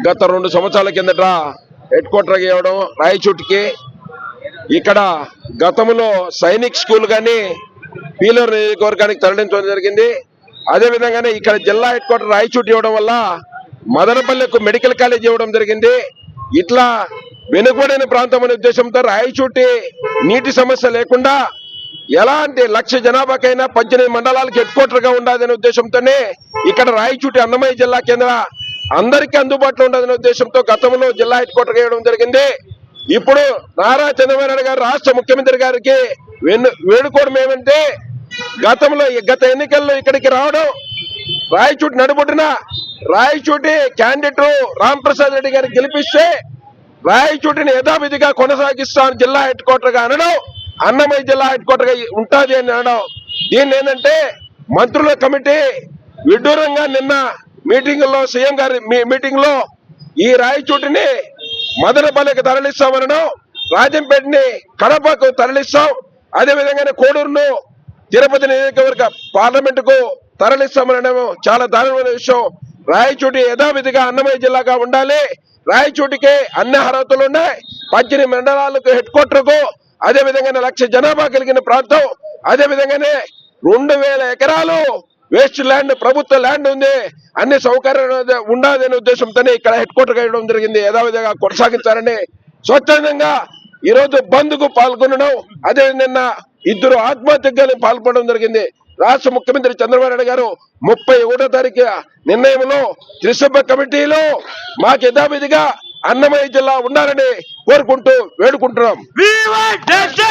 గత 2 సంవత్సరాల కిందట హెడ్ క్వార్టర్కి ఇవ్వడం రాయచోటికి. ఇక్కడ గతంలో సైనిక్ స్కూల్ కానీ పీలూరు నియోజకవర్గానికి తరలించడం జరిగింది. అదేవిధంగానే ఇక్కడ జిల్లా హెడ్ క్వార్టర్ రాయచోటి ఇవ్వడం వల్ల మదనపల్లెకు మెడికల్ కాలేజ్ ఇవ్వడం జరిగింది. ఇట్లా వెనుకబడిన ప్రాంతం అనే ఉద్దేశంతో రాయచోటి నీటి సమస్య లేకుండా ఎలాంటి 1,00,000 జనాభాకైనా 18 మండలాలకు హెడ్ క్వార్టర్ గా ఉండాలనే ఉద్దేశంతోనే ఇక్కడ రాయచోటి అన్నమయ్య జిల్లా కేంద్ర అందరికీ అందుబాటులో ఉండాలనే ఉద్దేశంతో గతంలో జిల్లా హెడ్ క్వార్టర్ ఇవ్వడం జరిగింది. ఇప్పుడు నారా చంద్రబాబు నాయుడు గారు రాష్ట్ర ముఖ్యమంత్రి గారికి వేడుకోవడం ఏమంటే, గత ఎన్నికల్లో ఇక్కడికి రావడం, రాయచోటి నడుబొడ్డున రాయచోటి క్యాండిడేట్ రాంప్రసాద్ రెడ్డి గారిని గెలిపిస్తే రాయచోటిని యథావిధిగా కొనసాగిస్తాను జిల్లా హెడ్ క్వార్టర్ గా అనడం, అన్నమయ్య జిల్లా హెడ్ క్వార్టర్ గా ఉంటుంది అని అనడం. దీన్ని ఏంటంటే మంత్రుల కమిటీ విడ్డూరంగా నిన్న మీటింగ్ లో సీఎం గారి మీటింగ్ లో ఈ రాయచోటిని మదనపల్లికి తరలిస్తామనడం, రాజంపేటని కడపకు తరలిస్తాం, అదేవిధంగానే కోడూరును తిరుపతి నియోజకవర్గ పార్లమెంటుకు తరలిస్తామనడం చాలా దారుణమైన విషయం. రాయచోటి యథావిధిగా అన్నమయ్య జిల్లాగా ఉండాలి. రాయచోటికి అన్ని అర్హతలు ఉన్నాయి. 18 మండలాలకు హెడ్ క్వార్టర్ కు, అదేవిధంగా 1,00,000 జనాభా కలిగిన ప్రాంతం, అదేవిధంగానే 2,000 ఎకరాలు వేస్ట్ ల్యాండ్ ప్రభుత్వ ల్యాండ్ ఉంది. అన్ని సౌకర్యాలు ఉండాలనే ఉద్దేశంతోనే ఇక్కడ హెడ్ క్వార్టర్ గా ఇవ్వడం జరిగింది. యథావిధిగా కొనసాగించాలని స్వచ్ఛందంగా ఈ రోజు బంద్ కు పాల్గొనడం, అదే నిన్న 2 ఆత్మహత్యకు పాల్పడడం జరిగింది. రాష్ట్ర ముఖ్యమంత్రి చంద్రబాబు నాయుడు గారు 31వ తారీఖు నిర్ణయంలో త్రిసభ్య కమిటీలో మాకు యథావిధిగా అన్నమయ్య జిల్లా ఉండాలని కోరుకుంటూ వేడుకుంటున్నాం.